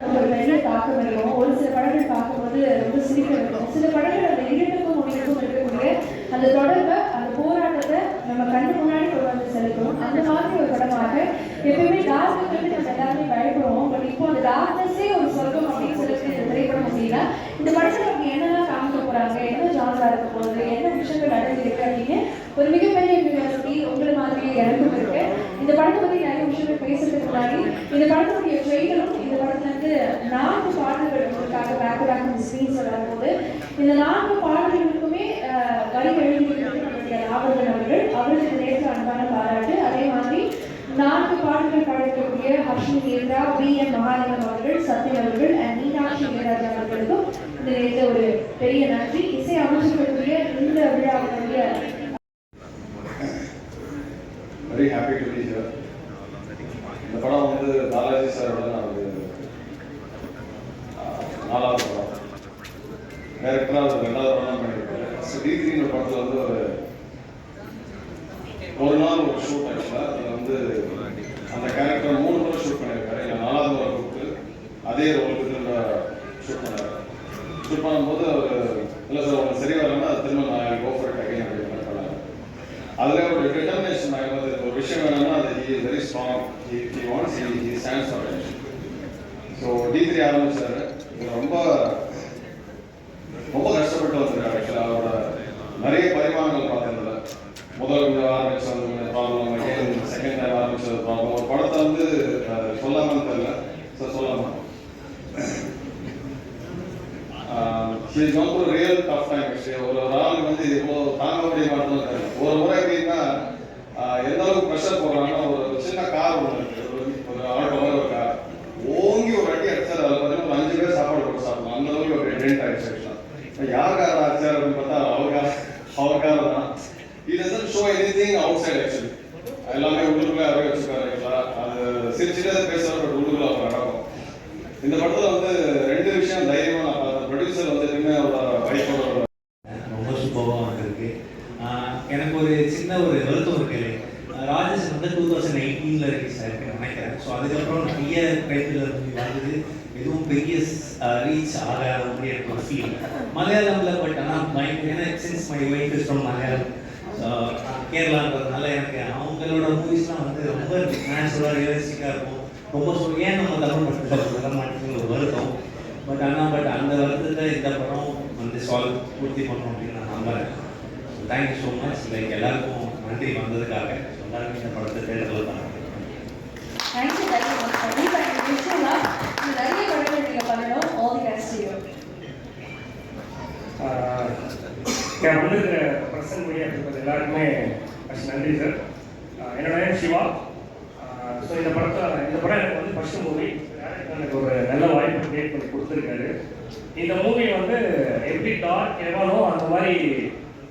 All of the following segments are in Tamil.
ஒரு பெரிய தாக்கம் இருக்கும். ஒரு சில படங்கள் பார்க்கும்போது ரொம்ப சிரிக்க இருக்கும். சில படங்கள் அந்த இரண்டுக்கும் முடிவுக்கும் இருக்கக்கூடிய அந்த தொடர்பை, அந்த போராட்டத்தை நம்ம கண்ணு முன்னாடி கொண்டு வந்து செலுத்தும். அந்த மாதிரி ஒரு படமாக எப்பயுமே டார்க்கு வந்து நம்ம எல்லாருமே பயப்படுவோம். பட் இப்போ அந்த டார்க்னஸே ஒரு சொர்க்கம் அப்படின்னு சொல்லிட்டு இந்த திரைப்படம் அப்படின்னா இந்த படத்தில் நமக்கு என்னெல்லாம் காமிக்க போறாங்க, என்ன ஜானரா இருக்க போகுது, என்ன விஷயங்கள் அடங்கியிருக்கு அப்படின்னு ஒரு மிகப்பெரிய யூனிவர்சிட்டி உங்களை மாதிரியே எனக்கும் இருக்கு. இந்த படத்தை பத்தி நிறைய விஷயங்கள் பேசுறதுக்கு முன்னாடி இந்த படத்துடைய ட்ரெய்லரும் இந்த படத்துல இருந்து 4 பாடல்கள் உங்களுக்காக பேக் பேக் ஸ்க்ரீன்ஸ் வரும்போது இந்த 4 பாடல்களுக்குமே வரி எழுதியிருக்கிறது நம்மளுடைய ராவணன் அவர்கள். அவருக்கு நேற்று அன்பான பாராட்டு. அதே மாதிரி 4 பாடல்கள் பாடக்கூடிய ஹர்ஷினி கேந்திரா, B.N. மகாலிங்கம் அவர்கள், சத்யன் அவர்கள் அண்ட் மீனாட்சி இளையராஜா அவர்களுக்கும் இந்த நேரத்தில் ஒரு பெரிய நன்றி. இசை அமைச்சர்களுடைய இந்த விழாவுடைய very happy to be here. இந்த படம் வந்து பாலாஜி சாரோட நான் ஒரு 4வது படம், டேரக்டராக ஒரு 2வது படம் தான் பண்ணியிருக்கேன். D3 படத்தில் வந்து ஒரு நாள் ஒரு ஷூட் ஆக்சுவலாக அதில் வந்து அந்த கேரக்டர் 3 முறை ஷூட் பண்ணியிருக்காரு. இல்லை 4வது முறை கூப்பிட்டு அதே ரோலுக்கு திரும்ப ஷூட் பண்ணார். ஷூட் பண்ணும்போது அவர் இல்லை சார் அவங்க சரி வரலன்னா அது திரும்ப நான் கோ ஃபார் இட் அகைன் அப்படின்னு பண்ணார். அதில் ஒரு டிட்டர்மினேஷன் ஆகும்போது ஒரு விஷயம் வேணும்னா அது he is very strong. He wants he stands for it. So D3 ஆரம்பிச்சார். இது ரொம்ப ரொம்ப கஷ்டப்பட்டு வந்திருக்காரு. ஆக்சுவலாக அவரோட நிறைய பரிமாணங்கள் பார்த்ததில்ல. முதல் ஆரம்பிச்ச ப்ராப்ளம், அகைன் செகண்ட் டைம் ஆரம்பிச்ச ப்ராப்ளம். ஒரு படத்தை வந்து சொல்லாமல் தெரியல சார், சொல்லாமல் she's gone through real tough time. ஒரு ஆள் வந்து இப்போ தாங்க முடிய மாட்டோம்னு தெரியல. ஒரு முறை எப்படின்னா எந்த அளவுக்கு ப்ரெஷர் போடுறாங்கன்னா ஒரு சின்ன கார் ஒன்று இருக்குது, ஒரு ஆட்டோ ஒரு கார் ஓங்கி ஒரு அடி அடிச்சார். அதில் பார்த்தீங்கன்னா ஒரு 5 பேர் சாப்பாடு போட்டு சாப்பிடலாம். அந்த அளவுக்கு ஒரு டென்ட் ஆயிடுச்சு. யார் கார் அடிச்சார் அப்படின்னு பார்த்தா அவர் கார் தான். He doesn't show anything outside actually. எல்லாமே உள்ளுக்குள்ளே அவரே வச்சுருக்காரு. அது சிரிச்சுட்டே பேசுவார், பட் உள்ளுக்குள்ள அவர் நடக்கும். இந்த படத்தில் வந்து 2 விஷயம் தைரியமாக நான் பார்த்தேன். ப்ரொடியூசர் வந்து எப்பவுமே அவரோட வைஃபோட ரொம்ப சூப்பராக வந்திருக்கு. எனக்கு ஒரு சின்ன ஒரு வருத்தம் இருக்கு. ராஜேஷ் வந்து 2019 ரிலீஸ் ஆயிருக்கு நினைக்கிறேன். ஸோ அதுக்கப்புறம் நிறைய டைட்டில் வந்தது, எதுவும் பெரிய ரீச் ஆகாத மாதிரி எனக்கு ஒரு ஃபீல் மலையாளமில். பட் ஆனால் ஏன்னா since my wife is from Malayalam, கேரளான்றதுனால எனக்கு அவங்களோட மூவிஸ்லாம் வந்து ரொம்ப நேச்சுரலாக ரியலிஸ்டிக்காக இருக்கும். ரொம்ப ஏன் நம்ம தமிழ் படத்தில் சொல்ல மாட்டேங்கிற ஒரு வருத்தம். பட் அந்த வருத்தத்தை இந்த படம் வந்து பூர்த்தி பண்ணணும் அப்படின்னு நான் நம்புறேன். Thank you so much. லைக் எல்லாருக்கும் நன்றி வந்ததுக்காக. எல்லாருக்கும் இந்த படத்தை தேர்தலில் பண்ணுறேன். வந்து பிரசன்ட் மீடியா இருக்கிறது எல்லாருக்குமே நன்றி சார். என்னோட நேம் சிவா. ஸோ இந்த படம் எனக்கு வந்து ஃபர்ஸ்ட் மூவி. எனக்கு ஒரு நல்ல வாய்ப்பு கிரியேட் பண்ணி கொடுத்துருக்காரு. இந்த மூவி வந்து எப்படி டார்க் எவ்வளோ அந்த மாதிரி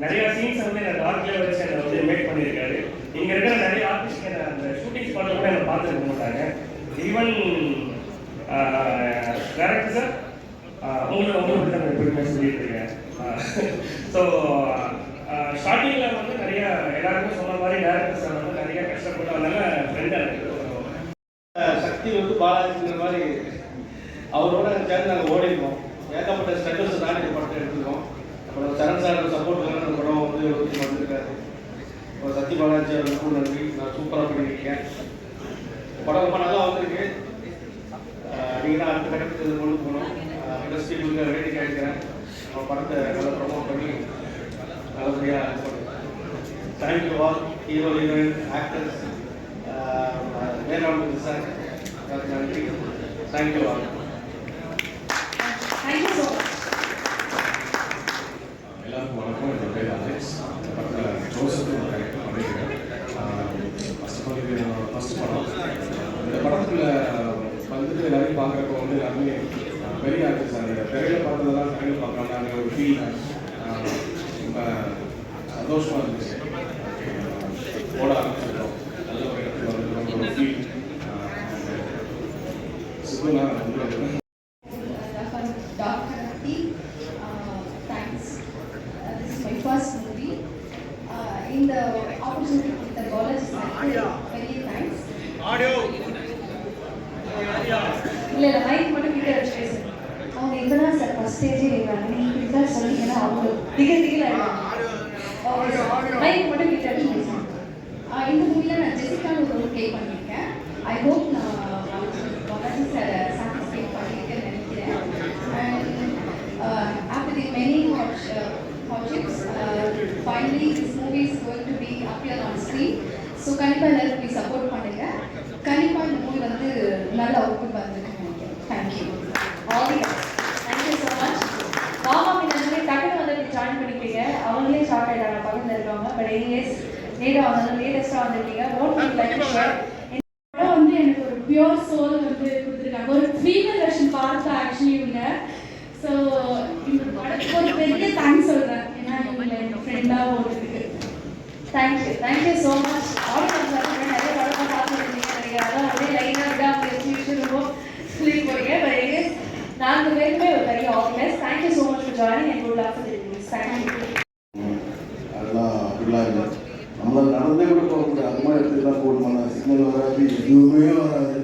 நிறைய சீன்ஸ் வந்து எனக்கு டார்க்லேயே வச்சு என்னை வந்து மேக் பண்ணியிருக்காரு. இங்கே இருக்கிற நிறைய ஆர்டிஸ்ட் அந்த ஷூட்டிங் ஸ்பாட்டில் கூட என்னை பார்த்துருக்க மாட்டாங்க. ஈவன் டேரக்டர் சார் உங்களுக்கு தான் எப்படிமே சொல்லிட்டு இருக்கேன். ஸோ ஸ்டார்டிங்கில் வந்து நிறைய எல்லாருமே சொன்ன மாதிரி டேரக்டர் சார் வந்து நிறைய கஷ்டப்பட்டு அதனால ஃப்ரெண்டாக இருக்குது. சக்தி வந்து பாலாஜிங்கிற மாதிரி அவரோட சேர்ந்து நாங்கள் ஓடிருக்கோம். ஏகப்பட்ட ஸ்ட்ரகிள்ஸ் தாண்டி இந்த படத்தை எடுத்துருக்கோம். அப்புறம் சரண் சாரோட சப்போர்ட் அந்த படம் வந்து எழுதி வந்திருக்காரு. இப்போ சக்தி பாலாஜி அவர்களுக்கும் நன்றி. நான் சூப்பராக பண்ணியிருக்கேன். படம் ரொம்ப நல்லா வந்திருக்கு. நீங்கள் தான் அடுத்த கட்டத்துக்கு கொண்டு போகணும். இண்டஸ்ட்ரிக்கு வேடிக்கை அடிக்கிறேன். படத்தை நல்லா ப்ரமோட் பண்ணி நல்லபடியாக இது பண்ணுறேன். Thank you all hero heroine actors. வேணும் சார் நன்றி. Thank you all. எல்லாருக்கும் வணக்கம். என்னோட பேர் அலெக்ஸ். இந்த படத்தில் ஜோசப் கேரக்டர் பண்ணியிருக்கேன். ஃபர்ஸ்ட் ஆஃப் ஆல் இது என்னோட ஃபர்ஸ்ட் படம். இந்த படத்தில் வந்துட்டு எல்லாரையும் பார்க்குறப்போ வந்து எல்லாருமே பெரிய ஆர்டிஸ்ட். அந்த திரையில் பார்த்ததெல்லாம் திரையில் பார்க்கலாம்னு ஒரு ஃபீல் ரொம்ப சந்தோஷமாக இருந்துச்சு. ஓட ஆரம்பிச்சிருக்கோம். நல்ல ஒரு இடத்துல வந்து ரொம்ப ஒரு ஃபீல் சுகுணா வந்து first movie. In the opportunity with the college, very thanks. Audio. இல்ல மைக் மட்டும் ஸ்டேஜே இருக்காங்க. நீங்கள் இப்படிதான் சொன்னீங்கன்னா அவங்க திகழ மைக் மட்டும் கிட்ட பேசுங்க. இந்த மூவியில் நான் ஜெசிகான்னு ஒரு ரோல் ப்ளே பண்ணியிருக்கேன். ஐ ஹோப் நான் பாலாஜி சார் சாட்டிஸ்ஃபை பண்ணியிருக்கேன்னு நினைக்கிறேன். And after the many hardships finally this movie is going to be appear on screen. So கண்டிப்பாக எல்லாரும் போய் சப்போர்ட் பண்ணுங்கள். கண்டிப்பாக இந்த மூவி வந்து நல்ல அவுட்புட் வந்துருக்குன்னு நினைக்கிறேன். Thank you. All the best. Thank you so much. மாமா மீனே டக்குன்னு வந்து நீங்கள் ஜாயின் பண்ணிக்கிறீங்க. அவங்களே ஷார்ட் ஆகிட்டாங்க பக்கத்தில் இருக்கவங்க. பட் எனிவேஸ் லேட்டஸ்ட்டாக வந்திருக்கீங்க. வாட் லைக் ஷேர் வந்து எனக்கு ஒரு பியூர் சோல் வந்து கொடுத்துருக்காங்க. ஒரு ஃபீமேல் வெர்ஷன் பார்த்தா ஆக்சுவலி இவங்க. ஸோ இந்த படத்துக்கு ஒரு பெரிய தேங்க்ஸ் சொல்கிறேன். ஏன்னா இவங்களை என் ஃப்ரெண்டாக ஓடுறதுக்கு. Thank you so much. ஆடியன்ஸ் வந்து நிறைய படம் பார்த்துருக்கீங்க நினைக்கிறேன். அதான் அப்படியே லைனாக விடாமல் ரொம்ப சொல்லி போறீங்க. பட் எனிவேஸ் 4 பேருமே ஒரு பெரிய audience. Thank you so much for joining and good luck for the movies. Thank you. அதெல்லாம் அப்படிலாம் இல்லை. நம்மளால் நடந்தே கூட போகக்கூடாது. அது மாதிரி இடத்துலாம் போடுமாண்ணா சிக்னல் வராது, எதுவுமே வராது.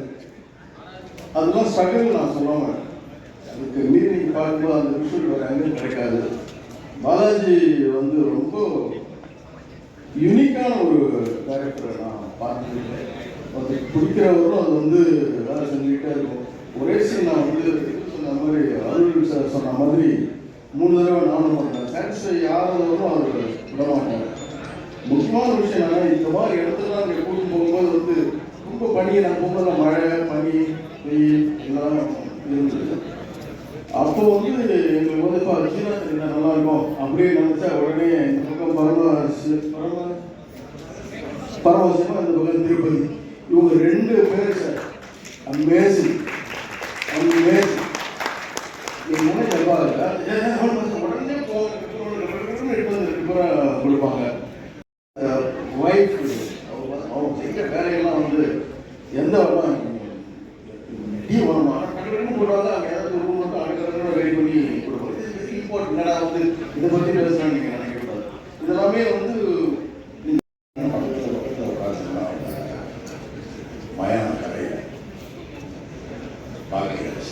அதெல்லாம் ஸ்ட்ரகிள் நான் சொல்லுவேன். அதுக்கு மீறி நீங்கள் பார்க்கும்போது அந்த விஷயம் வேறு எங்கேயும் கிடைக்காது. பாலாஜி வந்து ரொம்ப யூனிக்கான ஒரு கேரக்டரை நான் பார்த்துருக்கேன். அது பிடிக்கிறவரும் அது வந்து வேலை செஞ்சுக்கிட்டே இருக்கும். ஒரே சீன் நான் வந்து சொன்ன மாதிரி அருள் சார் சொன்ன மாதிரி 3 தடவை நானும் பண்ணேன். சாட்டிஸ்ஃபை யாரும் அவர் விட மாட்டாங்க. முக்கியமான விஷயம் என்னன்னா, இந்த மாதிரி இடத்துலாம் நீங்கள் கூட்டு போகும்போது வந்து ரொம்ப பனி, நான் போகும்போது மழை பனி வெயில் எல்லாம் இருந்தது. அப்போ வந்து எங்களுக்கு வந்து இப்போ சீனா தெரிஞ்சா நல்லா இருக்கும் அப்படியே நினச்சா உடனே இந்த பக்கம் பரமசிவமா இந்த பக்கம் திருப்பதி, இவங்க 2 பேர் சார் அமேசிங் அமேசிங். என் முனை உடனே கொடுப்பாங்க. ஒய்ஃப் அவங்க செய்கிற வேலையெல்லாம் வந்து எந்த வரலாம் டீ வரணும் போட்டாங்க. அங்கே ஏதாவது ரூம் மட்டும் அடுக்கிறத ரெடி பண்ணி கொடுப்பாங்க. இது இம்பார்ட் என்னடா வந்து இதை பற்றி பேசுகிறான்னு நீங்கள் நினைக்கக்கூடாது. இதெல்லாமே வந்து மயான கதை பார்க்கிறது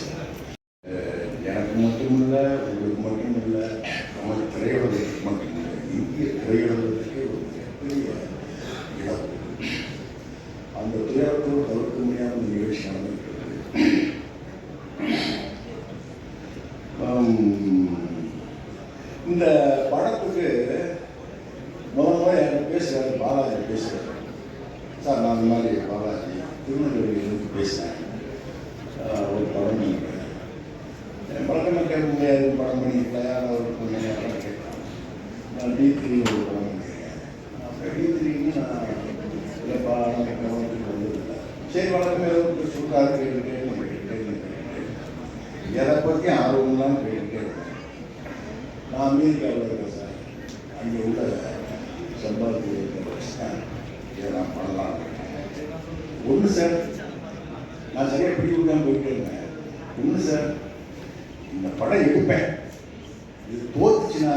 எனக்கு மட்டும் இல்லை, உங்களுக்கு மட்டும் இல்லை, நம்ம திரையுலகத்துக்கு மட்டும் இல்லை, இந்திய திரையுலகத்துக்கே ஒரு பெரிய இடம். அந்த துயரத்தோடு தவிர்க்க முடியாத நிகழ்ச்சி நடந்திருக்கிறது. இந்த படத்துக்கு முதல்ல எனக்கு பேசுகிறாரு பாலாஜி பேசுகிறார். சார் நான் இந்த மாதிரி பாலாஜி திருநெல்வேலியிலிருந்து பேசுகிறேன், ஒரு படம் பண்ணிக்கிறேன், பழக்கம் கேட்க முடியாது, படம் பண்ணிக்கலாம் யாரும் ஒரு பொண்ணு கேட்கலாம். நான் D3 ஒரு படம் பண்ணிக்கிறேன். அப்புறம் D3ன்னு நான் இல்லைப்பா நம்ம கவனத்துக்கு வந்ததில்லை. சரி வழக்கமே ஏதோ சொல்கிறாரு கேட்டுக்கிட்டே எதை பற்றி ஆர்வம்லாம் கேட்டுக்கிட்டே இருக்கேன். நான் அமெரிக்காவில் இருக்கேன் சார். அங்கே உள்ள சம்பாதிக்க இதை நான் பண்ணலாம். ஒன்று சார், நான் சரியாக பிடி கொடுக்காம போயிட்டே இருந்தேன். ஒன்று சார், இந்த படம் எடுப்பேன், இது தோத்துச்சுன்னா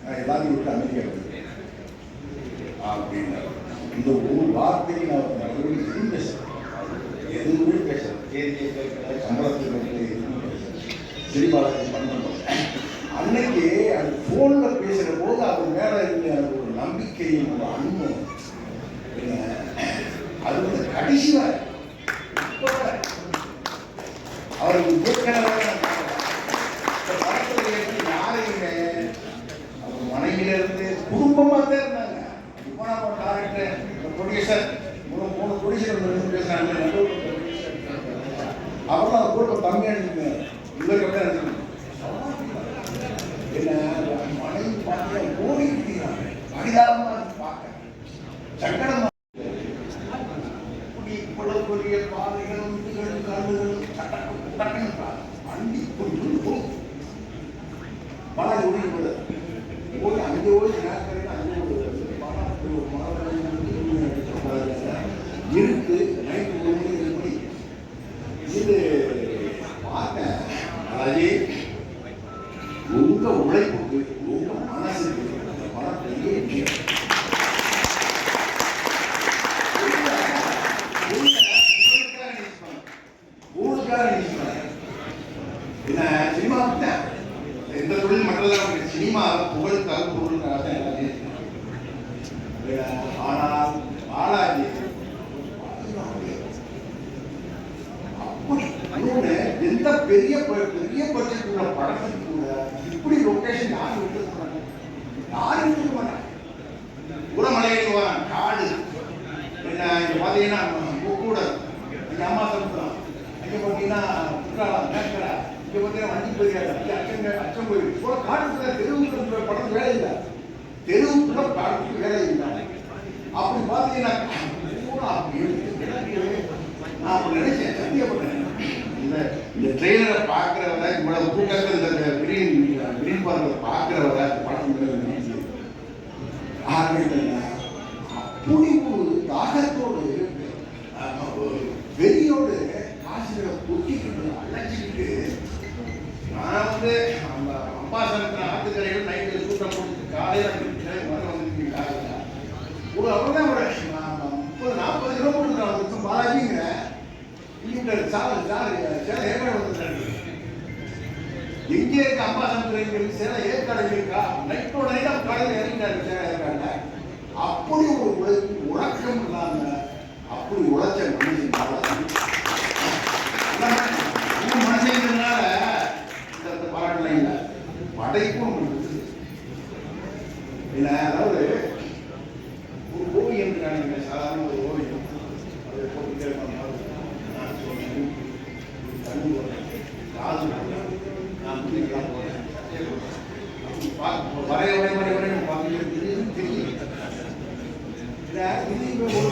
நான் எல்லாத்தையும் விட்டு அமெரிக்கா போயிருக்கேன் அப்படின்னு இந்த ஒரு வார்த்தையை நான் எதுவும் பேசுகிறேன், எதுவுமே பேசுகிறேன். தேதியை கேட்கல, சம்பளத்துக்கு எதுவுமே பேசுகிறேன். சினிமாவை பண்ணணும். அன்னைக்கு அது ஃபோனில் பேசுகிற போது அது மேலே இருந்த ஒரு நம்பிக்கையும் ஒரு அன்பும் அது வந்து கடைசி வரை அவருக்கு ஏற்கனவே யாரையுமே அவங்க மனைவியிலிருந்து குடும்பமாக தான் இருந்தாங்க. இப்போ நம்ம டாக்டர் ப்ரொடியூசர் 3 ப்ரொடியூசர் பேசுகிறாங்க. அவரெல்லாம் அவர் கூட கம்மியாக இருந்துங்க. இவருக்கு எப்படி நினைச்சுக்கணும் என்ன மனைவி பார்த்து ஓடி இருக்கிறாங்க. பரிதாபமாக பார்க்க சங்கடமாக இவ்வளவு பெரிய பாதைகளும் வீடுகளும் கல்லுகளும் சட்டங்கள் அண்டி கொண்டு போகும். மழை ஓடி ஓடி அங்கே ஓடி நேரத்தில் அங்கே இருக்கு நைட்டு 1 மணி 2 மணி இது பார்க்க அதாவது உங்க உழைப்புக்கு உங்க மனசுக்கு அந்த பணம் பெரிய விஷயம். என்ன சினிமா தொழில் மட்டும்தான் சினிமா புகழுக்காக பொருளுக்காக தான் எல்லாத்தையும். ஆனால் பாலாஜி அப்படி எந்த பெரிய பெரிய பட்ஜெட் உள்ள படத்துக்கு கூட இப்படி லொக்கேஷன் யாரும் விட்டுருக்காங்க, யாரும் விட்டுருக்க மாட்டாங்க. உரமலையில் காடு என்ன இங்கே பார்த்தீங்கன்னா கூட இங்கே அம்மா சமுத்திரம், அங்கே பார்த்தீங்கன்னா குற்றாலம் மேற்கரை, இங்கே பார்த்தீங்கன்னா வண்டி பெரியார், இங்கே அச்சம் கோயில் கூட காட்டுக்குள்ள தெருவுக்குள்ள படம் வேலை இல்லை, தெருவுக்குள்ள படத்துக்கு வேலை இல்லை. அப்படி பார்த்தீங்கன்னா நான் அப்படி நினைச்சேன், சத்தியப்பட்டேன். இந்த ட்ரெயிலரை பார்க்குறவரை இவ்வளவு கூட்டத்தில் இந்த கிரீன் பார்க்கர் பார்க்குறவரை படம் ஆரம்பித்தா அப்படி ஒரு தாகத்தோடு வெறியோடு காசுகளை கொட்டிக்கிட்டு அழைச்சிக்கிட்டு நான் வந்து அந்த அம்பாசனத்தில் ஆத்துக்கரையில் நைட்டில் கூட்டம் போட்டு காலையில் வர வந்துருக்கீங்க. ஒரு அவ்வளோதான் ஒரு 30-40 கிலோமீட்டர் நான் வந்து பாலாஜிங்கிற ஏற்காடு வந்துட்டாங்க. எங்கே இருக்க அம்பாசனத்தில் சேலம் ஏற்காடு இருக்கா, நைட்டோட நைட்டா கடலில் இறங்கிட்டாரு சேலம் ஏற்காடுல. அப்படி ஒரு உறக்கம் இல்லாம அப்படி உழைச்ச மனுஷன் மனுஷங்கிறதுனால இந்த பாராட்டலாம் இல்லை, படைப்பும் இல்லை. அதாவது ஒரு ஓவியம் சாதாரண ஒரு ஓவியம் அதை போட்டுட்டே தண்ணி காது நான் புரிக்கலாம் போறேன் வரைய வரைய வரைய வரைய பார்த்து தெரியும். ஒரு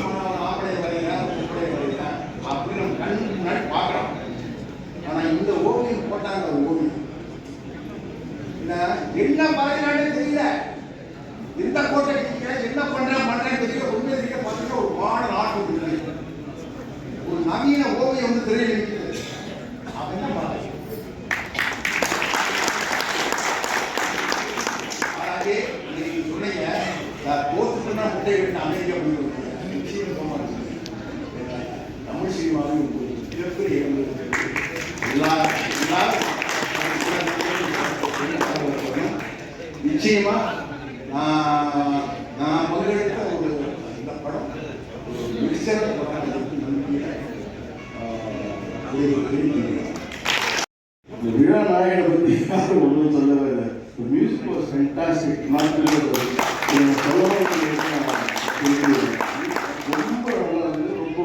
ஆம்பளை வரைகிறேன் வரைகிறேன் அப்படின்னு நம்ம கண்ணுக்கு முன்னாடி பார்க்குறோம். ஆனால் இந்த ஓவியம் போட்டாங்க, ஓவியம் என்ன வரைகிறானே தெரியல, எந்த கோட்டை என்ன பண்றேன்னு தெரியல. உண்மை தெரிய பார்த்தீங்கன்னா ஒரு மாடல் ஆட்டம் இருக்கு, ஒரு நவீன ஓவியம் வந்து தெரிய நிற்கிறது. அதெல்லாம் அதாவது நீங்க சொன்னீங்க தோத்துட்டுனா முட்டை விட்டு அமைதி அப்படின்னு தமிழ் சினிமாவில் மிகப்பெரிய நிச்சயமா நான் பங்கெடுத்த ஒரு இந்த படம் ஒரு மிக்சர் படம் இந்த விழா நாயகனை பற்றி யாரும் ஒன்றும் சொல்லவே இல்லை. Music was fantastic. நான் சொல்லவே ரொம்ப நல்லா இருந்தது. ரொம்ப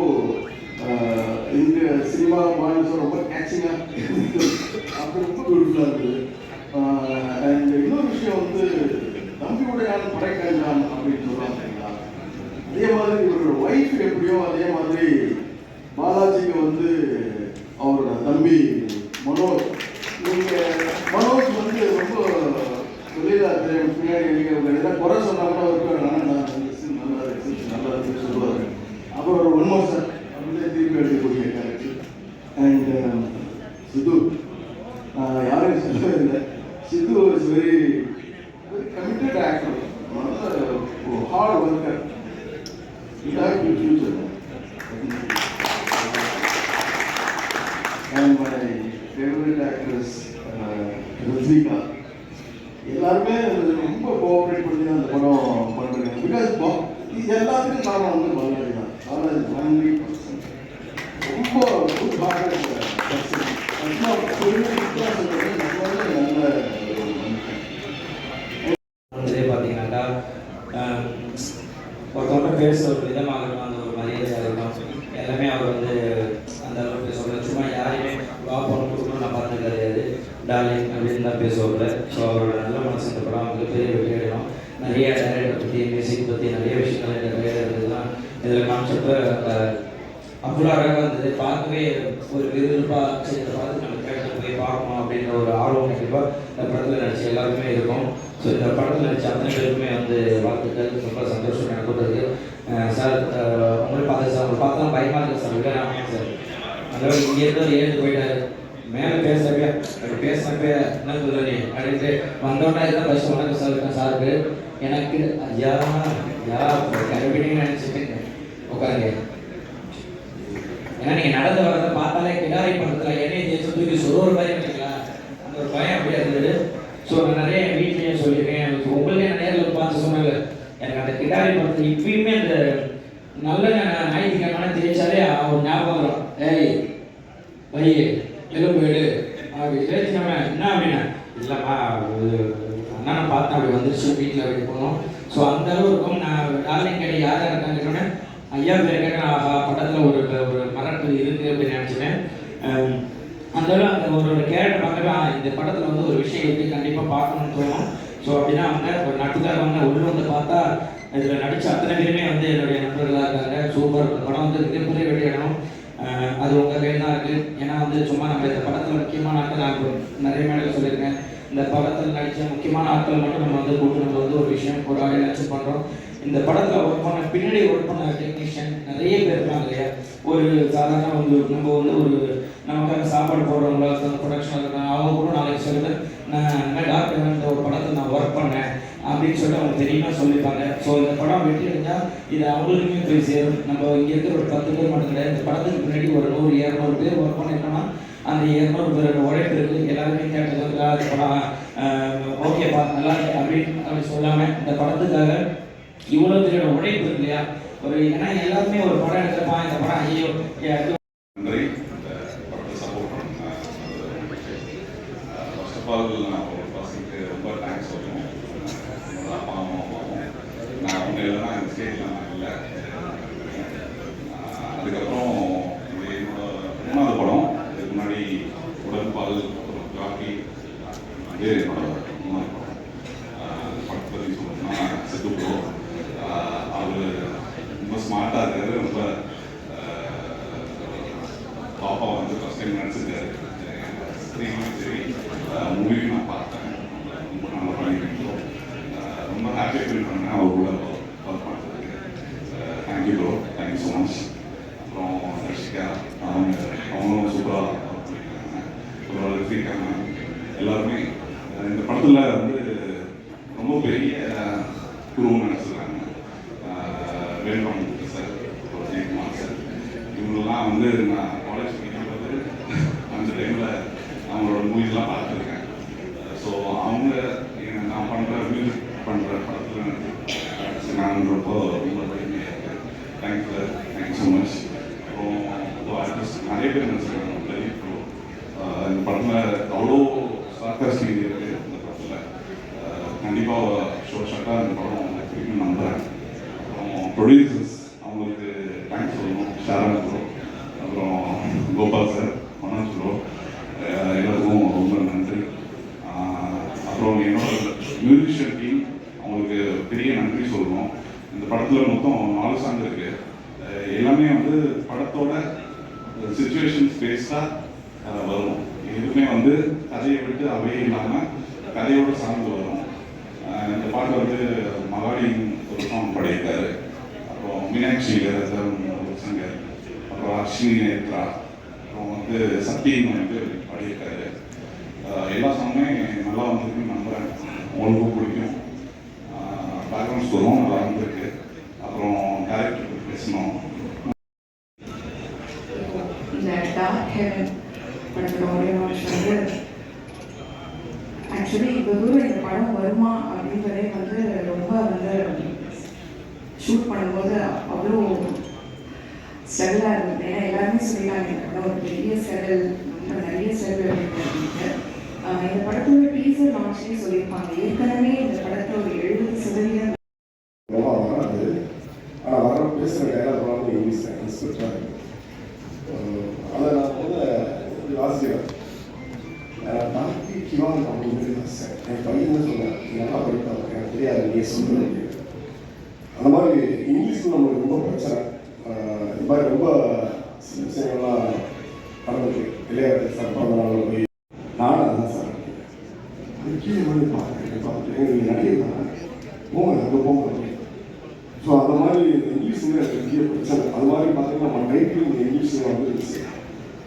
இந்த சினிமா பாய்ஸ் ரொம்ப கேட்சிங்காக அப்படி ரொம்ப பியூட்டிஃபுல்லாக இருந்தது. அண்ட் இன்னொரு விஷயம் வந்து தம்பியுடையான படைக்கஞ்சான் அப்படின்னு சொல்லுவாங்க. அதே மாதிரி இவரோட ஒய்ஃப் எப்படியோ அதே மாதிரி பாலாஜிக்கு வந்து அவரோட தம்பி மனோஜ், மனோஜ் வந்து ரொம்ப வெளியில் பின்னாடி எதாவது குறை சொன்னாங்கன்னா அவருக்கு நல்லா இருக்குன்னு சொல்லுவார். அப்புறம் ஒரு ஒன்மோர் சார் அப்படியே திருப்பி எடுக்கக்கூடிய கேரக்டர். அண்ட் சித்து யாரும் சொல்லவே இல்லை. Siddhu is very committed actor, hard worker. இதாக future. And my favorite actress Rajnika. எல்லாருமே ரொம்ப கோஆப்ரேட் பண்ணி அந்த படம் பண்ணுறாங்க. பிகாஸ் இது எல்லாத்துக்கும் காரணம் வந்து பாலாஜி தான். பாலாஜி 100% ரொம்ப குட் ஹார்ட்டட் பர்சன். நல்ல பார்த்தீங்கன்னாக்கா ஒருத்தவங்க பேசுகிற ஒரு விதமாகட்டும், அந்த ஒரு மரியாதையாக இருக்கட்டும், எல்லாமே அவர் வந்து அந்த அளவுக்கு சொல்கிற சும்மா யாரையுமே வா போன கொடுக்கணும் நான் பார்த்தது கிடையாது, டார்லிங் அப்படின்னு தான் பேசுவாங்க. ஸோ அவரோட நல்ல மனசு இந்த படம் மிகப்பெரிய வெற்றி அடையணும். நிறைய டைரக்டரை பற்றி மியூசிக் பற்றி நிறைய விஷயங்கள் இந்த கையில் இருந்ததுலாம் இதில் கான்செப்டை அவ்வளோ அழகாக இருந்தது. பார்க்கவே ஒரு விறுவிறுப்பாக சரி இதை பார்த்து நம்ம தேட்டரில் போய் பார்க்கணும் அப்படின்ற ஒரு ஆர்வம் கண்டிப்பாக இந்த படத்தில் நடிச்ச எல்லாருக்குமே இருக்கும். ஸோ இந்த படத்தில் நடிச்ச அத்தனை பேருக்குமே வந்து வாழ்த்துக்கள். ரொம்ப சந்தோஷம் எனக்கு கொடுத்தது. சார் உங்களை பார்த்தேன் சார், உங்களை பார்த்தா பயமாக இருக்குது சார், விட சார் அந்த இங்கேருந்து ஒரு ஏழு போயிட்டாரு. மேலே பேசுறப்ப அப்படி பேசுறப்ப என்ன சொல்ல நீ அப்படின்ட்டு வந்தோடனே இருந்தால் ஃபஸ்ட் வணக்கம் சார் சாருக்கு எனக்கு கருப்பிடின்னு நினச்சிட்டு உட்காருங்க. ஏன்னா நீங்கள் நடந்து வர்றதை பார்த்தாலே கிடாரி பண்ணுறதுல எண்ணெய் தேய்ச்சி தூக்கி சொருகிற மாதிரி நினைக்கலாம். அந்த ஒரு பயம் அப்படியே இருந்தது. ஸோ நான் நிறைய வீட்லேயே சொல்லியிருக்கேன், உங்களுக்கே நான் நேரில் பார்த்து சொன்னாங்க, எனக்கு அந்த கிட்டாரி படத்தில் இப்பயுமே அந்த நல்ல ஞாயிற்றுக்கிழமை தேய்ச்சாலே அவர் ஞாபகம் வரும். ஏய் வை எலும்பு எடு அப்படி தேய்ச்சினவன் என்ன அப்படின்னா இல்லைம்மா அண்ணனை பார்த்தேன் அப்படி வந்துருச்சு வீட்டில் அப்படி போனோம். ஸோ அந்த அளவு இருக்கும். நான் டார்லிங் கடை யாராக இருக்காங்கன்னு ஐயா பேர் கேட்டேன், ஆஹா படத்தில் ஒரு மரட்டு இருக்குது அப்படின்னு நினச்சிட்டேன். அந்த அளவு அந்த ஒரு கேரக்டர் பார்க்கவே இந்த படத்தில் வந்து ஒரு விஷயம் இருக்குது கண்டிப்பாக பார்க்கணும்னு தோணும். ஸோ அப்படின்னா அவங்க ஒரு நட்புக்காரவங்க உள்ள வந்து பார்த்தா இதில் நடித்த அத்தனை பேருமே வந்து என்னுடைய நண்பர்களாக இருக்காங்க. சூப்பர் படம் வந்து மிகப்பெரிய வெளியிடணும். அது உங்கள் கையில் தான் இருக்குது. ஏன்னா வந்து சும்மா நம்ம இந்த படத்தில் முக்கியமான ஆட்கள் நான் நிறைய மேடையில் சொல்லியிருக்கேன், இந்த படத்தில் நடித்த முக்கியமான ஆட்கள் மட்டும் நம்ம வந்து கூட்டு நம்ம வந்து ஒரு விஷயம் ஒரு ஆயிரம் பண்ணுறோம். இந்த படத்தில் ஒர்க் பண்ண பின்னாடி ஒர்க் பண்ண டெக்னீஷியன் நிறைய பேர் இருக்காங்க இல்லையா. ஒரு சாதாரண வந்து நம்ம வந்து ஒரு நமக்காக சாப்பாடு போடுறவங்களா ப்ரொடக்ஷன் இருக்காங்க, அவங்க கூட நாளைக்கு சொல்லுவேன் நான் டாக்டர் இந்த ஒரு படத்தில் நான் ஒர்க் பண்ணேன் அப்படின்னு சொல்லிட்டு அவங்க தெரியுமா சொல்லியிருப்பாங்க. ஸோ இந்த படம் வெற்றி அடைஞ்சால் இது அவங்களுக்குமே போய் சேரும். நம்ம இங்கே இருக்கிற ஒரு 10 பேர் மட்டும் இல்லை, இந்த படத்துக்கு முன்னாடி ஒரு 100-200 பேர் ஒர்க் பண்ணியிருக்கோம்னா அந்த 200 பேரோட உழைப்பு இருக்குது. எல்லாருமே கேட்டது வந்து இந்த படம் ஓகேப்பா நல்லா இருக்கு அப்படின்னு சொல்லாமல் இந்த படத்துக்காக இவ்வளோ பேரோட உழைப்பு இருக்கு இல்லையா. ஒரு ஏன்னா எல்லாருமே ஒரு படம் எடுக்கிறப்பா இந்த படம் ஐயோ நன்றி இந்த படத்தை சப்போர்ட் பண்ண. ஃபர்ஸ்ட் ஆஃப் ஆல் நான் ஒரு பர்சனுக்கு ரொம்ப தேங்க்ஸ் சொல்லணும். என்னோட அப்பாவும் அம்மாவும் நான் அவங்க இல்லைன்னா இந்த ஸ்டேஜில் நான் இல்லை. அதுக்கப்புறம் இது என்னோட 3வது படம். இதுக்கு முன்னாடி உடன்பால் அப்புறம் காக்கி இது என்னோட 3வது படம். படத்தை பற்றி சொல்லணும்னா செத்து ப்ரோ அவர் ரொம்ப ஸ்மார்ட்டாக இருக்காரு, ரொம்ப பாப்பா வந்து ஃபஸ்ட் டைம் நடிச்சிருக்காரு. ஸ்க்ரீனும் சரி மூவியும் நான் பார்த்தேன், ரொம்ப நல்லா பண்ணியிருக்கோம். ரொம்ப ஹாப்பியாக ஃபீல் பண்ணேன் அவர் கூட ஒர்க் பண்ணுறதுக்கு. Thank you bro, thank you so much. அப்புறம் ரஷிகா அவங்களும் சூப்பராக ஒர்க் பண்ணியிருக்காங்க, சூப்பராக எழுதியிருக்காங்க. எல்லாருமே இந்த படத்தில் வந்து ரொம்ப பெரிய குருவும் நினச்சிருக்காங்க. வேல்ராம் சார், ஜெயக்குமார் சார், இவங்களெலாம் வந்து நான் காலேஜ் படிக்கும்போது அந்த டைமில் அவங்களோட மூவிஸ்லாம் பார்த்துருக்கேன். ஸோ அவங்க நான் பண்ணுற மியூசிக் பண்ணுற படத்தில் நான் ரொம்ப பெருமையாக இருக்கேன். Thanks sir, thanks so much. அப்புறம் ஆர்டிஸ்ட் நிறைய பேர் நினச்சிருக்காங்க வெரி ப்ரோ. இந்த படத்தில் அவ்வளோ சார்காஸ்டிக் இருக்குது. இந்த படத்தில் கண்டிப்பாக ஷார்ட்டாக இந்த படம் பிடிக்கும் நம்புகிறேன். அப்புறம் ப்ரொடியூசர்ஸ் அவங்களுக்கு தேங்க்ஸ் சொல்லணும். ஷாரன் ப்ரோ, அப்புறம் கோபால் சார், மனோஜ் ப்ரோ, எல்லாருக்கும் ரொம்ப நன்றி. அப்புறம் என்னோட மியூசிஷியன் டீம் அவங்களுக்கு பெரிய நன்றி சொல்லணும். இந்த படத்தில் மொத்தம் 4 சாங் இருக்குது. எல்லாமே வந்து படத்தோட சிச்சுவேஷன்ஸ் பேஸாக வரும். எதுவுமே வந்து கதையை விட்டு அவையே இல்லாமல் கதையோட சார்ந்து வரும். இந்த பாட்டு வந்து மகாடி ஒரு சாங் பாடியிருக்காரு, அப்புறம் மீனாட்சி ஒரு சிங்கர், அப்புறம் அஸ்வினி நேத்ரா, அப்புறம் வந்து சத்தியம் வந்து பாடியிருக்காரு. எல்லா சாங்குமே நல்லா வந்திருக்குன்னு நம்புகிறேன். உங்களுக்கும் பிடிக்கும். பேக்ரவுண்ட் ஸ்கோரும் நல்லா வந்திருக்கு. அப்புறம் டேரக்டர் பற்றி பேசணும். இந்த டார்க் ஹெவன் படத்தோட ஆடியோ லான்ச் வந்து ஆக்சுவலி இப்போ தூரம் இந்த படம் வருமா அப்படின்றதே வந்து ரொம்ப வந்து ஷூட் பண்ணும்போது அவ்வளோ ஸ்ட்ரகிளாக இருந்தது. ஏன்னா எல்லாருமே சொல்லிட்டாங்க இந்த படம் ஒரு பெரிய ஸ்ட்ரகிள், ரொம்ப நிறைய ஸ்ட்ரகிள் அப்படின்ட்டு. இந்த படத்தோட டீசர் லான்ச்லேயே சொல்லியிருப்பாங்க, ஏற்கனவே இந்த படத்தை ஒரு 70% வராது. ஆனால் வர பேசுகிற டைலாக் வந்து இங்கிலீஷ் இன்ஸ்பெக்டராக இருக்குது. அதை நான் வந்து ஆசிரியர் டாக்டர் கிவான் அப்படின்னு ஆசை. என் பையன் சொன்னேன், நல்லா படிப்பாங்க, எனக்கு தெரியாது நீ சொல்லுங்க. அந்த மாதிரி இங்கிலீஷில் நம்மளுக்கு ரொம்ப பிரச்சனை. இந்த மாதிரி ரொம்ப சில விஷயங்கள்லாம் நடந்துருக்கு. விளையாட்டு சார் பிறந்தநாளில் போய் நானும் அதான் சார் கீழே வந்து பார்த்துட்டு எங்களுக்கு நடிகர் போங்க அங்கே போங்க. ஸோ அந்த மாதிரி இங்கிலீஷுமே எனக்கு பெரிய பிரச்சனை. அது மாதிரி பார்த்தீங்கன்னா நம்ம டைட்டில் இங்கிலீஷில் வந்துருச்சு.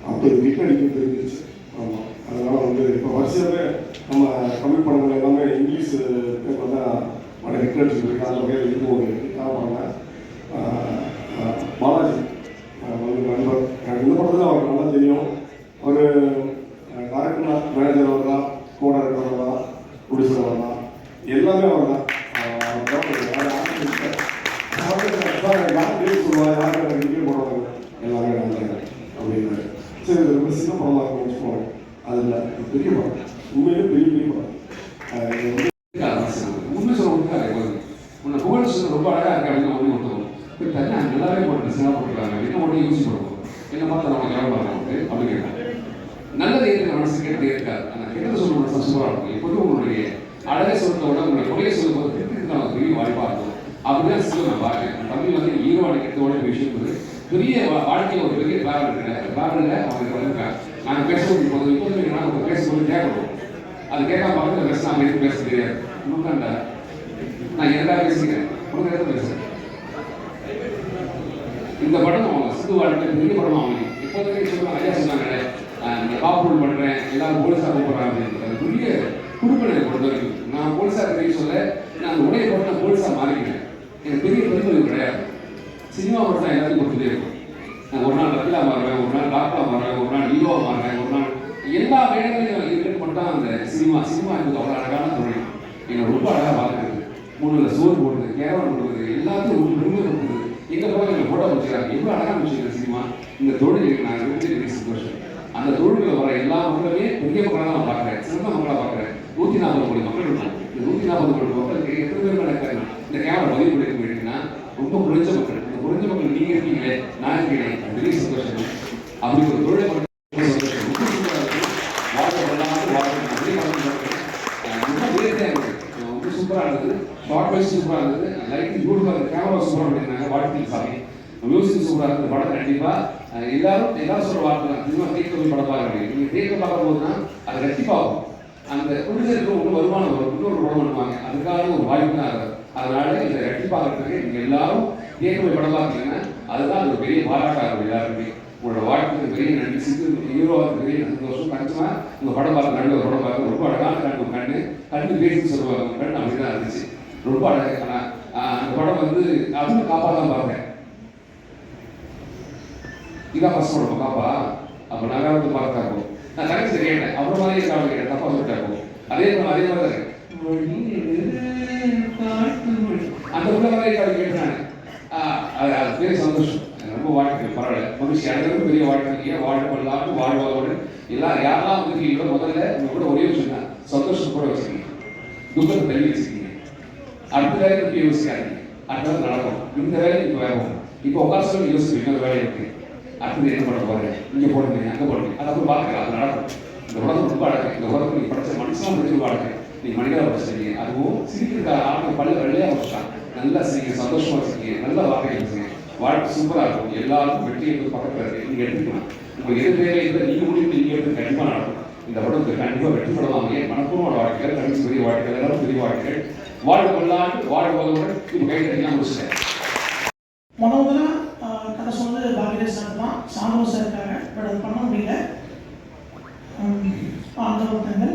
அப்போ இது வீட்டில் அடிக்க தெரிஞ்சிச்சு. ஆமாம், அதனால் வந்து இப்போ வருஷமே நம்ம தமிழ் படங்கள் எல்லாமே இங்கிலீஷ் பேப்பர் தான் மன லிட்ரேச்சர் இருக்குது. அந்த வகையில் இது ஒரு பண்ணேன். பாலாஜி வந்து நண்பர், எனக்கு இந்த படத்தில் அவருக்கு நல்லா தெரியும். ஒரு டைரக்டர் மேனேஜர் அவர் தான், கூட இருக்கிறவர் தான், எல்லாமே அவர் தான். யார் பேர் சொல்லுவாங்க, யார் இங்கே போடுவாங்க, எல்லாமே நான் அப்படின்னு. சரி, ரொம்ப சின்ன படமாக இருக்கும் வச்சுக்கோங்க. அதில் பெரிய படம், உண்மையிலே பெரிய படம். உண்மை சொல்ல உன்னை புகழ் சொல்ல ரொம்ப அழகாக இருக்கு அப்படின்னு ஒன்று கொடுத்துருவோம். இப்போ தனியாக நல்லாவே போட்டு சினிமா போட்டுருக்காங்க, என்ன ஒன்று யூஸ் பண்ணுவோம், என்ன பார்த்தா நம்ம கேவலமாக இருக்கும் அப்படின்னு கேட்டாங்க. நல்லது ஏற்ற மனசு கேட்டே இருக்காது, ஆனால் கெட்டது சொல்ல மனசு சூப்பராக இருக்கும். எப்போதும் உங்களுடைய அழகை சொல்றத விட உங்களுடைய கொலையை சொல்லும் போது திருப்பி நமக்கு பெரிய வாய்ப்பாக இருக்கும். அப்படிதான் சில நான் பார்க்கேன். தமிழ் வந்து ஈரோடு எடுத்தோட விஷயம் வந்து பெரிய வாழ்க்கையில் ஒரு பெரிய டிராவல் இருக்கிறேன். டிராவலில் அவங்க வந்திருக்காங்க. நாங்கள் பேசும்போது இப்போது நாங்கள் பேசும்போது கேட்கணும். அது கேட்காம பார்த்து பேச நான் எதுவும் பேச தெரியாது. இன்னும் நான் எல்லாம் பேசிக்கிறேன், உனக்கு எதாவது பேசுகிறேன். இந்த படம் அவங்க சிந்து வாழ்க்கை பெரிய படம். அவங்க எப்போதுமே சொல்லுவாங்க, ஐயா சொன்னாங்க காப்பூல் பண்ணுறேன், எல்லாரும் போலீஸாக கூப்பிட்றாங்க அப்படின்னு. அது பெரிய குடும்பத்தை பொறுத்த வரைக்கும் நான் போலீஸாக இருக்கிறேன்னு சொல்ல, நான் அந்த உடைய போட்டு நான் போலீஸாக மாறிக்கிறேன். எனக்கு பெரிய பெருமை கிடையாது. சினிமா மட்டும் தான் எல்லாத்தையும் கொடுத்துட்டே இருக்கும். நான் ஒரு நாள் ரத்திலா மாறுவேன், ஒரு நாள் டாக்டராக மாறுவேன், ஒரு நாள் ஹீரோவாக மாறுவேன், ஒரு நாள் எல்லா வேலைகளையும் இருக்கிறது மட்டும் அந்த சினிமா என்பது அவ்வளோ அழகான தொழில். என்னை ரொம்ப அழகாக பார்க்குறது, மூணுல சோறு போடுறது, கேரளம் கொடுக்குறது, எல்லாத்தையும் உண்மை கொடுக்குறது. எங்கே போய் எங்களை ஃபோட்டோ வச்சுக்கிறாங்க. எவ்வளோ அழகான விஷயம் சினிமா. இந்த தொழில் நான் பெரிய சந்தோஷம். அந்த தொழில்கள் வர எல்லா மக்களுமே பெரிய மக்களாக நான் பார்க்குறேன், சிறந்த மக்களாக பார்க்குறேன். 140 கோடி மக்கள் இருக்கும். இந்த 140 கோடி மக்களுக்கு எத்தனை பேர் நினைக்கிறாங்க இந்த கேமரா பதிவு பண்ணிக்க வேண்டியதுன்னா ரொம்ப குறைஞ்ச மக்கள். இந்த குறைஞ்ச மக்கள் நீங்கள் இருக்கீங்களே, நான் இருக்கிறேன், பெரிய சந்தோஷம். அப்படி ஒரு தொழிலை சந்தோஷம். ரொம்ப சூப்பராக இருந்தது. ஷார்ட் வைஸ் சூப்பராக இருந்தது. லைட்டிங் பியூட்டிஃபுல்லாக இருந்தது. கேமரா சூப்பராக பண்ணியிருந்தாங்க. வாழ்க்கையில் சாமி மியூசிக் சூப்பராக இருந்தது. படம் கண்டிப்பாக எல்லாரும் சொல்ற வார்த்தை தான், சினிமா தேக்க படம் பார்க்க. நீங்கள் தேக்க பார்க்கும் போது தான் அது ரெட்டிப்பாகும். அந்த குழுதலுக்கு ஒன்று வருமானம் வரும், இன்னொரு படம் பண்ணுவாங்க. அதுக்காக ஒரு வாய்ப்பு தான் ஆகுது. அதனால இதை ரெட்டி பார்க்கறதுக்கு நீங்கள் எல்லாரும் தேக்க படம் பார்த்தீங்கன்னா அதுதான் அது ஒரு பெரிய பாராட்டாக இருக்கும். எல்லாருமே உங்களோட வாழ்க்கைக்கு பெரிய நன்றி. ஹீரோவாக பெரிய சந்தோஷம். கண்டிப்பாக உங்கள் படம் பார்க்க நல்ல ஒரு படம் பார்க்க ரொம்ப அழகான கண்ணு பேசி சொல்லுவாங்க. கண் அப்படி தான் இருந்துச்சு, ரொம்ப அழகாக. ஆனால் அந்த படம் வந்து அதுவும் காப்பாதான் பார்த்தேன். இதான் ஃபர்ஸ்ட் படம் காப்பா. அப்போ நாங்கள் வந்து பார்த்தா இருக்கும். நான் கரெக்ட் கேட்டேன், அவ்வளோ மாதிரி இருக்காங்க கேட்டேன், தப்பா சொல்லிட்டா இருக்கும். அதே மாதிரி தான் அந்த உள்ள மாதிரி கேட்டேன். அது பெரிய சந்தோஷம். ரொம்ப வாழ்க்கை பரவாயில்ல, மனுஷன் அனைவரும் பெரிய வாழ்க்கை. வாழ்க்கை வாழ்வாளோடு எல்லாரும் யாரெல்லாம் வந்துருக்கீங்களோ முதல்ல உங்க கூட ஒரே விஷயம் தான், சந்தோஷம் கூட வச்சுக்கீங்க, துக்கத்தை தள்ளி வச்சுக்கீங்க. அடுத்த வேலை இப்படி யோசிக்காதீங்க, அடுத்த வேலை நடக்கும். இந்த வேலை இப்போ வேகும். இப்போ உட்கார சொல்லி யோசிப்பீங்க, இன்னொரு வேலை இருக்கு, அடுத்தது என்ன பண்ண போறேன், இங்கே போடுங்க அங்கே போடுங்க, அதை போய் பார்க்கலாம். அது நடக்கும். இந்த உலகம் ரொம்ப அழகு. இந்த உலகம் நீ படிச்ச மனுஷன் படிச்சு வாழ்க்கை. நீ மனிதராக படிச்சிருக்கீங்க. அதுவும் சிரிக்கிற ஆட்கள் பல்ல வெள்ளையாக படிச்சான். நல்லா சிரிங்க, சந்தோஷமா வச்சுருக்கீங்க, நல்ல வார்த்தை பேசுங்க. வாழ்க்கை சூப்பராக இருக்கும். எல்லாருக்கும் வெற்றி என்பது பக்கத்தில் இருக்கு, நீங்கள் எடுத்துக்கலாம். உங்களுக்கு எது தேவை இல்லை நீங்கள் முடிவு நீங்கள் எடுத்து கண்டிப்பாக நடக்கும். இந்த படத்துக்கு கண்டிப்பாக வெற்றி படமாக மனப்பூர்வமான வாழ்க்கைகள், கடைசி பெரிய வாழ்க்கைகள், எல்லாரும் பெரிய வாழ்க்கைகள். வாழ்வு கொள்ளாண்டு வாழ்வதோடு இப்போ கை தட்டிலாம் முடிச்சிட்டேன். முதல்ல கதை சொன்னது பாகிரேஷ் சார் தான். சாந்தோம் சார் இருக்காங்க, பட் அது பண்ண முடியல. அந்த ஒருத்தங்கள்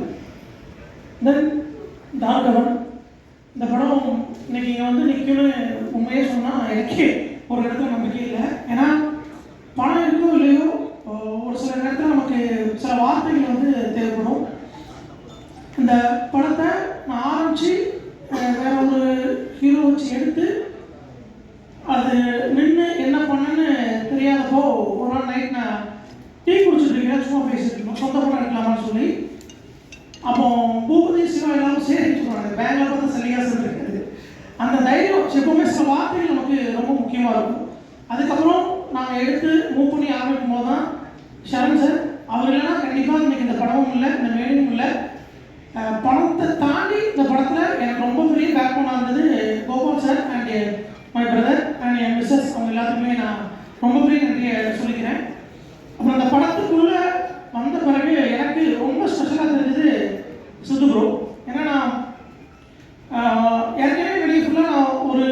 தென் டார்கவன். இந்த படம் இன்னைக்கு இங்கே வந்து நிற்கும்னு உண்மையே சொன்னால் எனக்கே ஒரு இடத்துல நம்பிக்கை இல்லை. ஏன்னா பணம் இருக்கோ இல்லையோ ஒரு சில நேரத்தில் நமக்கு சில வார்த்தைகள் வந்து தேவைப்படும். இந்த படத்தை நான் ஆரம்பித்து வேற ஒரு ஹீரோ வச்சு எடுத்து அது நின்று என்ன பண்ணன்னு தெரியாதப்போ ஒரு நாள் நைட் நான் டீ குடிச்சிட்டு இருக்கேன், சும்மா பேசிட்டு இருக்கோம், சொந்த படம் எடுக்கலாமான்னு சொல்லி. அப்போ பூபதி சிவா எல்லாரும் சேர்த்து சொல்லுவாங்க, பேங்கில் பார்த்து சன்னியாசம் இருக்குது. அந்த தைரியம் எப்பவுமே சில வார்த்தைகள் நமக்கு ரொம்ப முக்கியமாக இருக்கும். அதுக்கப்புறம் நாங்கள் எடுத்து மூவ் பண்ணி ஆரம்பிக்கும் போது தான் ஷரண் சார் அவர் இல்லைன்னா கண்டிப்பாக இன்னைக்கு இந்த படமும் இல்லை, இந்த மேடையும் இல்லை. பணத்தை தாண்டி இந்த படத்தில் எனக்கு ரொம்ப பெரிய பேக்போனாக இருந்தது Gopal sir and my brother and என் மிஸ்ஸஸ். அவங்க எல்லாத்துக்குமே நான் ரொம்ப பெரிய நன்றியை சொல்லிக்கிறேன். அப்புறம் அந்த படத்துக்குள்ளே வந்த பிறகு எனக்கு ரொம்ப ஸ்பெஷலாக தெரிஞ்சது சித்து ப்ரோ. ஏன்னா நான் ஏற்கனவே வெளியே ஃபுல்லாக நான் ஒரு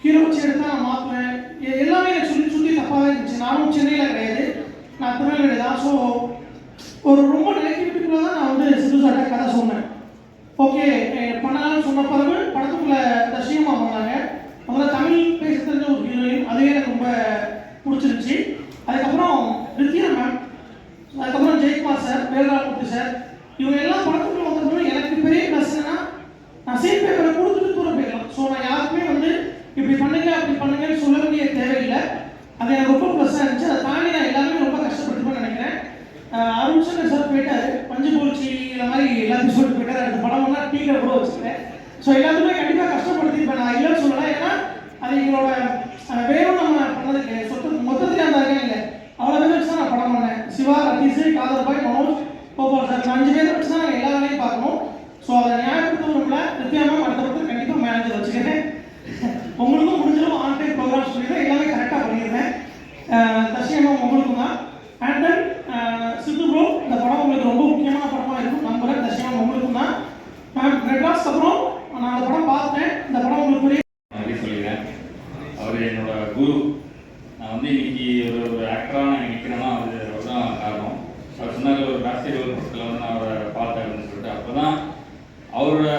ஹீரோ வச்சு எடுத்தால் நான் மாற்றுவேன், எல்லாமே எனக்கு சுற்றி தப்பாகவே இருந்துச்சு. நானும் சென்னையில் கிடையாது, நான் திருநெல்வேலி தான். ஸோ ஒரு ரொம்ப நெகட்டிவிட்டிக்குள்ளே தான் நான் வந்து சித்து சார்ட்ட கதை சொன்னேன். ஓகே பண்ணலாம்னு சொன்ன பிறகு படத்துக்குள்ளே தர்ஷியமாக பண்ணாங்க. முதல்ல தமிழ் பேச தெரிஞ்ச ஒரு ஹீரோயின், அதுவே எனக்கு ரொம்ப பிடிச்சிருந்துச்சி. அதுக்கப்புறம் ரித்தியா மேம், அதுக்கப்புறம் ஜெயக்குமார் சார், வேல்ராமூர்த்தி சார், இவங்க எல்லாம் படத்துக்குள்ள வந்தப்போ எனக்கு பெரிய பிரச்சனைனா நான் சேம் பேப்பரை கொடுத்துட்டு தூர போயிடலாம். ஸோ நான் யாருக்குமே வந்து இப்படி பண்ணுங்க அப்படி பண்ணுங்கன்னு சொல்ல வேண்டிய தேவையில்லை. அது எனக்கு ரொம்ப ப்ளஸ்ஸாக இருந்துச்சு. அதை தாண்டி நான் எல்லாருமே ரொம்ப கஷ்டப்பட்டுருப்பேன்னு நினைக்கிறேன். அருண் சங்கர் சார் போயிட்டாரு, பஞ்சு பூச்சி இந்த மாதிரி எல்லாத்தையும் சொல்லிட்டு போயிட்டாரு. அந்த படம் ஒன்றா டீக்கர் கூட வச்சுக்கிறேன். ஸோ எல்லாத்துக்குமே கண்டிப்பாக கஷ்டப்படுத்திருப்பேன், நான் இல்லைன்னு சொல்லலாம். ஏன்னா அது எங்களோட வேணும் நம்ம பண்ணதுக்கு மொத்தத்திலே அந்த இருக்கேன் இல்லை, அவ்வளோ பேர் வச்சு தான் நான் படம் பண்ணேன். சிவா, ரத்தீஷ், காதர் பாய், மனோஜ், கோபால் சார் 5 பேர் வச்சு தான் நாங்கள் எல்லா வேலையும் பார்க்கணும். ஸோ அதை நியாயப்படுத்தவங்கள நித்தியாமல் அடுத்த படத்தில் கண்டிப்பாக மேனேஜர் வச்சுக்கிறேன். உங்களுக்கும் முடிஞ்சிடும் ஆன் டைம் ப்ரோக்ராம் சொல்லிடுறேன், எல்லாமே கரெக்டாக பண்ணிடுறேன். தர்ஷியமாக உங்களுக்கும் தான். அண்ட் தென் சித்து ப்ரோ, இந்த படம் உங்களுக்கு ரொம்ப முக்கியமான படமாக இருக்கும் நம்புறேன். தர்ஷியமாக உங்களுக்கும் தான். மெட்ராஸ்க்கு அப்புறம் நான் அந்த படம் பார்த்தேன். இந்த படம் உங்களுக்கு புரியும் சொல்லிடுறேன். அவர் என்னோட குரு. நான் வந்து இன்னைக்கு ஒரு ஆக்டராக நான் நிற்கிறேன்னா அவர் தான் காரணம். அவர் சொன்னார் ஒரு பேஸ்கெட்பால் படத்தில் வந்து நான் அவரை பார்த்தேன் அப்படின்னு சொல்லிட்டு. அப்போ தான் அவரோட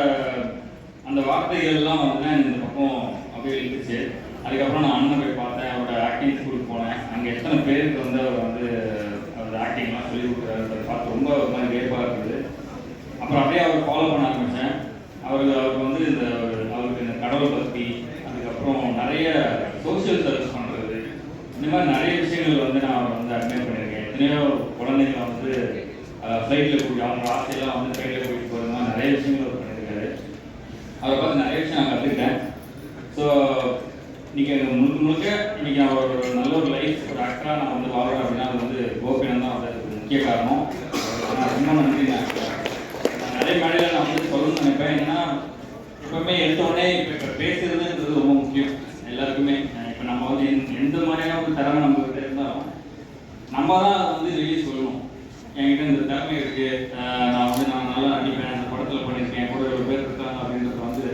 அந்த வார்த்தைகள்லாம் வந்து இந்த பக்கம் அப்படியே இருந்துச்சு. அதுக்கப்புறம் நான் அண்ணன் போய் பார்த்தேன், அவரோட ஆக்டிங் ஸ்கூலுக்கு போனேன். அங்கே எத்தனை பேருக்கு வந்து அவர் வந்து அவரோட ஆக்டிங்லாம் சொல்லி கொடுக்குறாரு, அதை பார்த்து ரொம்ப ஒரு மாதிரி வேப்பாக இருக்குது. அப்புறம் அப்படியே அவர் ஃபாலோ பண்ண ஆரம்பித்தேன். அவருக்கு வந்து அவருக்கு இந்த கடவுளை பற்றி, அதுக்கப்புறம் நிறைய சோசியல் சர்வீஸ் பண்ணுறது, இந்த மாதிரி நிறைய விஷயங்கள் வந்து நான் அவர் வந்து அட்மையர் பண்ணியிருக்கேன். எத்தனையோ குழந்தைங்களை வந்து ஃப்ளைட்டில் கூட்டி அவங்க ஆசையெல்லாம் வந்து ஃப்ளைட்டில் கூட்டிட்டு போகிறது மாதிரி நிறைய விஷயங்கள் அவர் பண்ணியிருக்காரு. அவரை பார்த்து நிறைய விஷயம் நான் கற்றுக்கிட்டேன். ஸோ இன்றைக்கி முழுக்க இன்றைக்கி நான் ஒரு நல்ல ஒரு லைஃப் ஒரு ஆக்டராக நான் வந்து வாழ்கிறேன் அப்படின்னா அது வந்து கோபிநாத் தான் வந்து அதுக்கு முக்கிய காரணம். நான் ரொம்ப நன்றி. நான் நிறைய மேடையில் நான் வந்து சொல்லணும்னு நினைப்பேன். ஏன்னா எப்பவுமே எடுத்த உடனே இப்போ பேசுறதுன்றது ரொம்ப முக்கியம் எல்லாருக்குமே. இப்போ நம்ம வந்து எந்த மாதிரியான ஒரு திறமை நம்மகிட்ட இருந்தாலும் நம்ம தான் வந்து வெளியே சொல்லணும். என்கிட்ட இந்த திறமை இருக்குது, நான் நல்லா நடிப்பேன், அந்த படத்தில் பண்ணியிருக்கேன், கூட ஒரு பேர் இருக்காங்க அப்படின்றத வந்து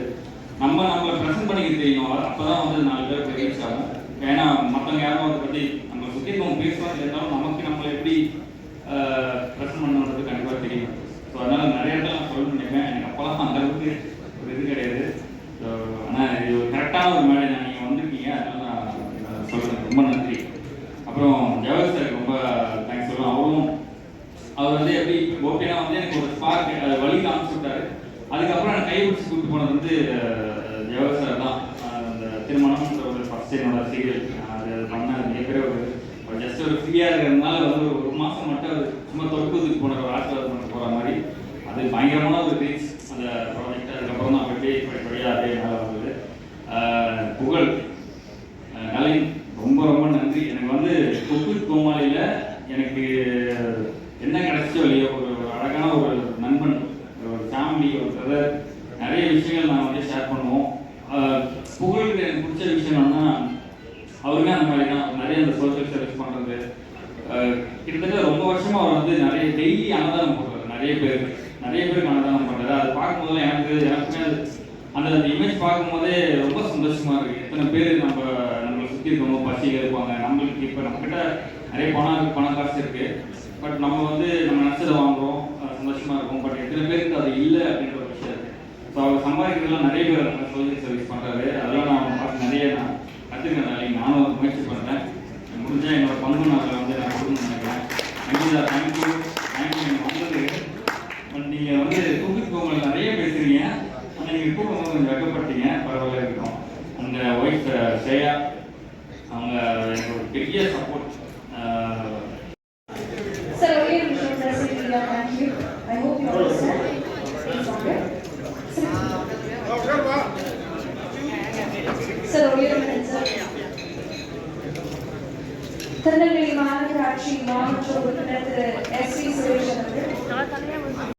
நம்மளை ப்ரெசென்ட் பண்ணிக்க தெரியணும். அப்போ தான் வந்து 4 பேருக்கு ரீச் ஆகும். ஏன்னா மற்றவங்க யாரும் அதை பற்றி நம்மளை சுற்றி இருக்கவங்க பேசுவாங்க இருந்தாலும் நமக்கு நம்மளை எப்படி ப்ரெசென்ட் பண்ணுறது கண்டிப்பாக தெரியும். ஸோ அதனால் நிறைய இடத்துல நான் சொல்லணும்னு நினைப்பேன். எனக்கு அப்போலாம் அந்த அளவுக்கு ஒரு இது கிடையாது. ஸோ ஆனால் இது ஒரு கரெக்டான ஒரு மேடை நான் நீங்கள் வந்திருக்கீங்க, அதனால் நான் சொல்கிறேன். ரொம்ப நன்றி. அப்புறம் ஜவஹர் சார் ரொம்ப தேங்க்ஸ் சொல்லுவேன். அவர் வந்து எப்படி ஓகேனா வந்து எனக்கு ஒரு ஸ்பார்க் வழி காமிச்சு விட்டாரு. அதுக்கப்புறம் எனக்கு கைப்பிடிச்சு கூப்பிட்டு போனது வந்து ஜவஹர் சார் தான். அந்த திருமணம்ன்ற ஒரு ஃபர்ஸ்ட் என்னோட சீரியல் அது பண்ண மிகப்பெரிய ஒரு ஜஸ்ட் ஒரு ஃப்ரீயாக இருக்கிறதுனால வந்து ஒரு மாதம் மட்டும் அது சும்மா தொடுக்குதுக்கு போன ஒரு ஆசீர்வாதம் பண்ண போகிற மாதிரி அது பயங்கரமான ஒரு ரீச் அந்த ப்ராஜெக்ட். அதுக்கப்புறம் தான் அப்படியே படிப்படியாக அதே மேலே வந்தது. புகழ் நளின் ரொம்ப ரொம்ப நன்றி. எனக்கு வந்து குக்கு கோமாளியில் எனக்கு என்ன கிடைச்சோ இல்லையோ ஒரு அழகான ஒரு நண்பன், ஒரு ஃபேமிலி, ஒரு பிரதர், நிறைய விஷயங்கள் நான் வந்து ஷேர் பண்ணுவோம். புகழுக்கு எனக்கு பிடிச்ச விஷயம் என்னன்னா அவருமே அந்த மாதிரி தான் நிறைய அந்த சோஷியல் சர்வீஸ் பண்ணுறது. கிட்டத்தட்ட ரொம்ப வருஷமாக அவர் வந்து நிறைய டெய்லி அன்னதானம் போடுறாரு, நிறைய பேருக்கு அன்னதானம் பண்ணுறாரு. அது பார்க்கும்போது எனக்குமே அந்த இமேஜ் பார்க்கும்போதே ரொம்ப சந்தோஷமாக இருக்குது. எத்தனை பேர் நம்மளை சுற்றி இருக்கவங்க பசியில் இருப்பாங்க. நம்மளுக்கு இப்போ நம்மக்கிட்ட நிறைய பணம் காசு இருக்குது, பட் நம்ம வந்து நம்ம நினச்சதை வாங்குகிறோம், சந்தோஷமாக இருக்கும். பட் எத்தனை பேருக்கு அது இல்லை அப்படின்ற ஒரு விஷயம் இருக்குது. ஸோ அவர் சம்பாதிக்கிறதுலாம் நிறைய பேர் நம்ம சோஷியல் சர்வீஸ் பண்ணுறாரு. அதெல்லாம் நான் பார்த்து நிறைய நான் கற்றுக்கிறேன். நானும் ஒரு முயற்சி பண்ணுறேன். முடிஞ்சால் என்னோட பங்கு நான் அதில் வந்து நான் கொடுக்கணும்னு நினைக்கிறேன். தேங்க்யூ சார், தேங்க்யூ நீங்கள் வந்தது. பட் நீங்கள் வந்து கூப்பிட்டு போகும்போது நிறைய பேசுகிறீங்க, ஆனால் நீங்கள் கூப்பிடும்போது கொஞ்சம் வெக்கப்பட்டீங்க. பரவாயில்ல இருக்கும். அந்த ஒய்ஃப் ஸ்ரேயா அவங்க எனக்கு ஒரு பெரிய சப்போர்ட். Sir, only a விஷயம் பேசுறீங்க. Thank you. I hope you understand. Sir, only a minute, sir. Tirunelveli மாநகராட்சி மாவட்ட உறுப்பினர் திரு எஸ்